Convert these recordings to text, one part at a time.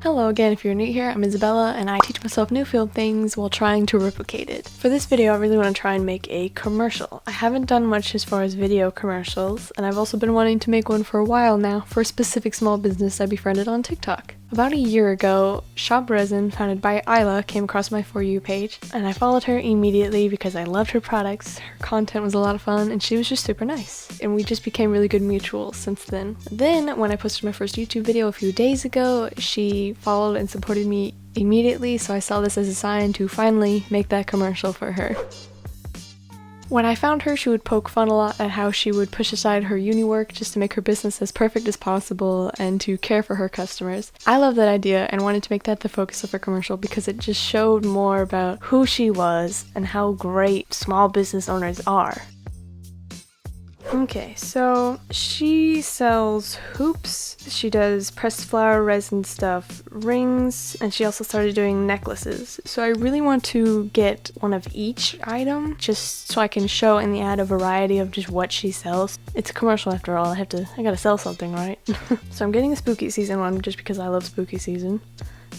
Hello again, if you're new here, I'm Isabella and I teach myself new field things while trying to replicate it. For this video, I really want to try and make a commercial. I haven't done much as far as video commercials, and I've also been wanting to make one for a while now for a specific small business I befriended on TikTok. About a year ago, Shop Resin, founded by Isla, came across my For You page, and I followed her immediately because I loved her products, her content was a lot of fun, and she was just super nice. And we just became really good mutuals since then. Then, when I posted my first YouTube video a few days ago, she followed and supported me immediately, so I saw this as a sign to finally make that commercial for her. When I found her, she would poke fun a lot at how she would push aside her uni work just to make her business as perfect as possible and to care for her customers. I love that idea and wanted to make that the focus of her commercial because it just showed more about who she was and how great small business owners are. Okay, so she sells hoops, she does pressed flower resin stuff, rings, and she also started doing necklaces. So I really want to get one of each item just so I can show in the ad a variety of just what she sells. It's a commercial after all, I gotta sell something, right? So I'm getting a spooky season one just because I love spooky season.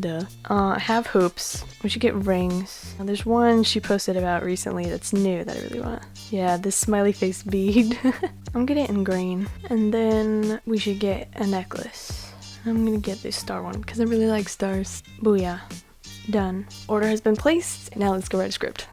Duh. I have hoops. We should get rings. Now, there's one she posted about recently that's new that I really want. Yeah, this smiley face bead. I'm gonna get it in green. And then we should get a necklace. I'm gonna get this star one because I really like stars. Booyah. Done. Order has been placed. Now let's go write a script.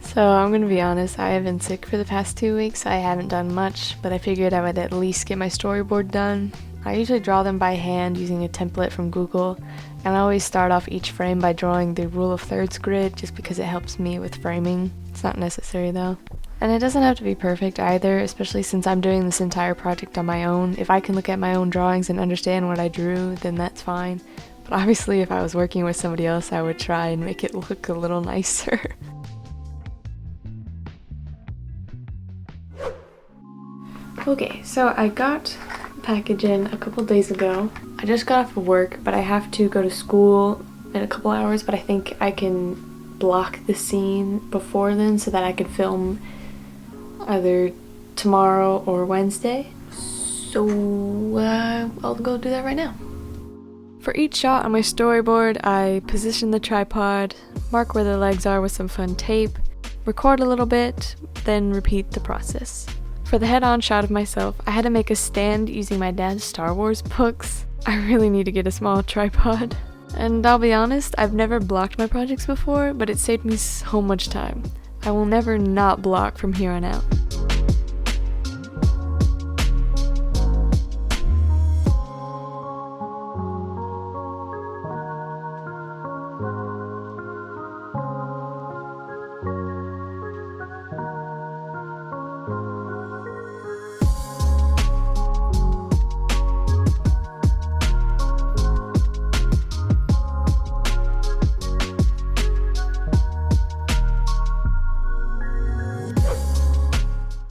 So I'm gonna be honest, I have been sick for the past 2 weeks. I haven't done much, but I figured I would at least get my storyboard done. I usually draw them by hand using a template from Google, and I always start off each frame by drawing the rule of thirds grid just because it helps me with framing. It's not necessary though. And it doesn't have to be perfect either, especially since I'm doing this entire project on my own. If I can look at my own drawings and understand what I drew, then that's fine. But obviously if I was working with somebody else, I would try and make it look a little nicer. Okay, so I got the package in a couple days ago. I just got off of work, but I have to go to school in a couple hours, but I think I can block the scene before then so that I can film either tomorrow or Wednesday. So I'll go do that right now. For each shot on my storyboard, I position the tripod, mark where the legs are with some fun tape, record a little bit, then repeat the process. For the head-on shot of myself, I had to make a stand using my dad's Star Wars books. I really need to get a small tripod. And I'll be honest, I've never blocked my projects before, but it saved me so much time. I will never not block from here on out.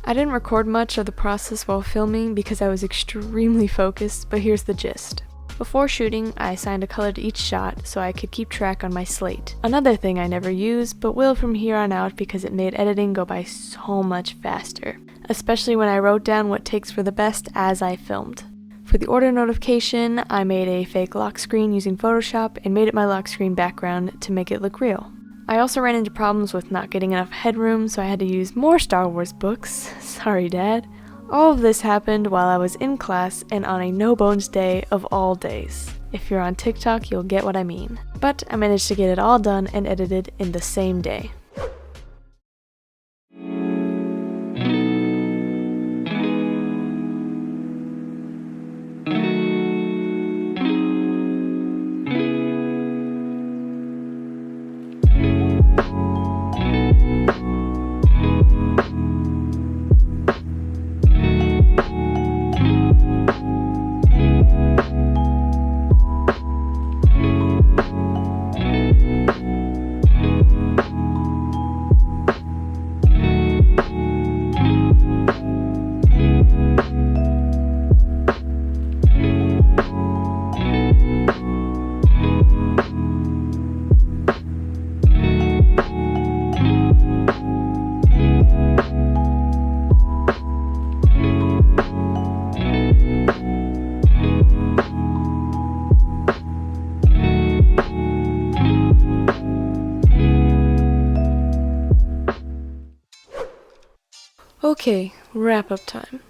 I didn't record much of the process while filming because I was extremely focused, but here's the gist. Before shooting, I assigned a color to each shot so I could keep track on my slate. Another thing I never use, but will from here on out because it made editing go by so much faster, especially when I wrote down what takes were the best as I filmed. For the order notification, I made a fake lock screen using Photoshop and made it my lock screen background to make it look real. I also ran into problems with not getting enough headroom, so I had to use more Star Wars books. Sorry, Dad. All of this happened while I was in class and on a no-bones day of all days. If you're on TikTok, you'll get what I mean. But I managed to get it all done and edited in the same day. Okay, wrap up time.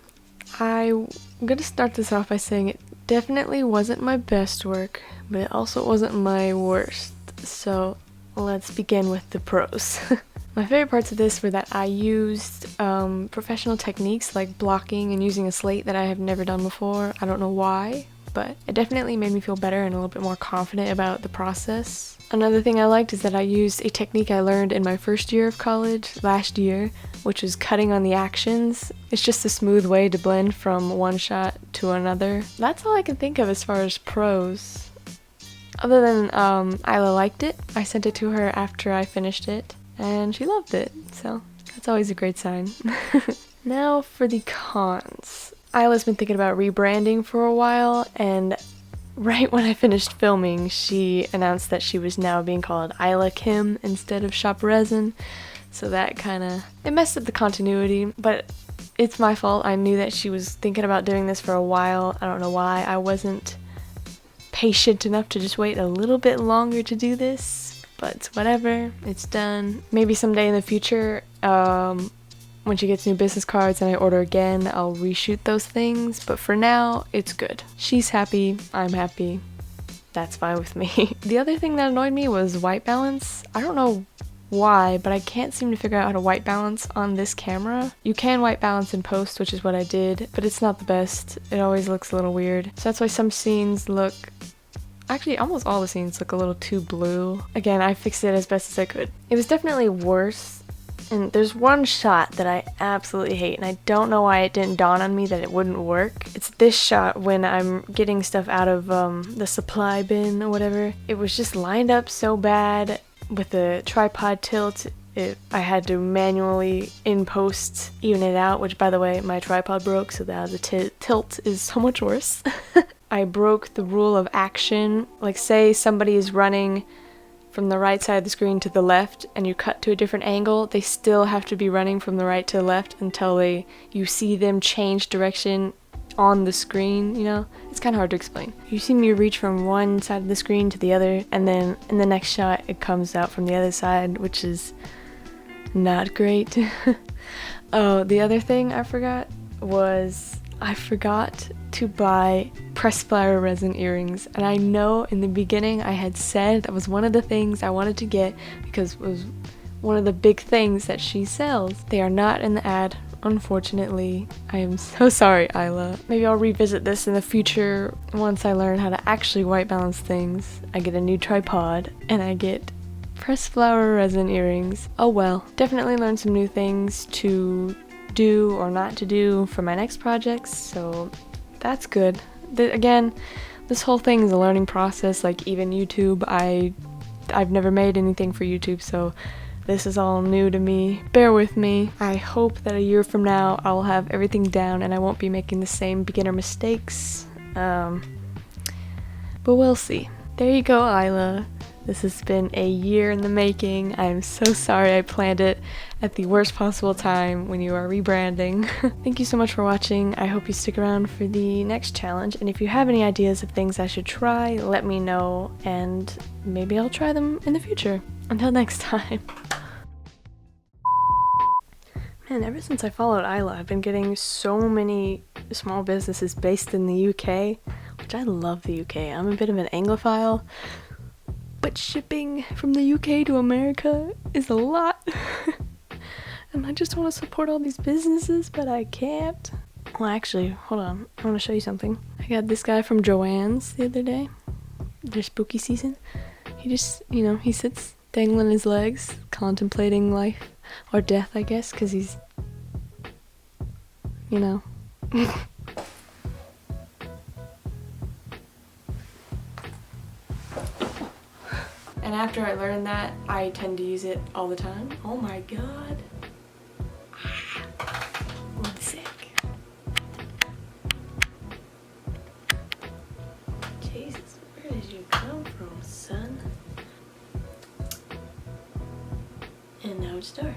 I'm gonna start this off by saying it definitely wasn't my best work, but it also wasn't my worst. So let's begin with the pros. My favorite parts of this were that I used professional techniques like blocking and using a slate that I have never done before. I don't know why, but it definitely made me feel better and a little bit more confident about the process. Another thing I liked is that I used a technique I learned in my first year of college last year, which is cutting on the actions. It's just a smooth way to blend from one shot to another. That's all I can think of as far as pros. Other than Isla liked it. I sent it to her after I finished it, and she loved it, so that's always a great sign. Now for the cons. Isla's been thinking about rebranding for a while, and right when I finished filming, she announced that she was now being called Isla Kim instead of Shop Resin, so that it messed up the continuity, but it's my fault. I knew that she was thinking about doing this for a while. I don't know why I wasn't patient enough to just wait a little bit longer to do this, but whatever, it's done. Maybe someday in the future, when she gets new business cards and I order again, I'll reshoot those things, but for now, it's good. She's happy, I'm happy, that's fine with me. The other thing that annoyed me was white balance. I don't know why, but I can't seem to figure out how to white balance on this camera. You can white balance in post, which is what I did, but it's not the best. It always looks a little weird. So that's why some scenes look, actually almost all the scenes look a little too blue. Again, I fixed it as best as I could. It was definitely worse. And there's one shot that I absolutely hate, and I don't know why it didn't dawn on me that it wouldn't work. It's this shot when I'm getting stuff out of the supply bin or whatever. It was just lined up so bad with the tripod tilt. I had to manually in post even it out, which by the way, my tripod broke, so now the tilt is so much worse. I broke the rule of action. Like say somebody is running from the right side of the screen to the left and you cut to a different angle, they still have to be running from the right to the left until you see them change direction on the screen, you know? It's kind of hard to explain. You see me reach from one side of the screen to the other, and then in the next shot it comes out from the other side, which is not great. Oh, the other thing I forgot was I forgot to buy pressed flower resin earrings, and I know in the beginning I had said that was one of the things I wanted to get because it was one of the big things that she sells. They are not in the ad, unfortunately. I am so sorry, Isla. Maybe I'll revisit this in the future once I learn how to actually white balance things. I get a new tripod and I get pressed flower resin earrings. Oh well, definitely learned some new things to do or not to do for my next projects, so that's good. Again, this whole thing is a learning process, like even YouTube. I've never made anything for YouTube, so this is all new to me. Bear with me. I hope that a year from now I'll have everything down and I won't be making the same beginner mistakes. But we'll see. There you go, Isla. This has been a year in the making. I'm so sorry I planned it at the worst possible time when you are rebranding. Thank you so much for watching. I hope you stick around for the next challenge, and if you have any ideas of things I should try, let me know, and maybe I'll try them in the future. Until next time. Man, ever since I followed Isla, I've been getting so many small businesses based in the UK, which I love the UK. I'm a bit of an Anglophile, but shipping from the UK to America is a lot. And I just want to support all these businesses, but I can't. Well, actually, hold on. I want to show you something. I got this guy from Joann's the other day. Their spooky season. He just, he sits dangling his legs, contemplating life. Or death, I guess, because he's, And after I learned that, I tend to use it all the time. Oh my god. One sec. Jesus, where did you come from, son? And now it's dark.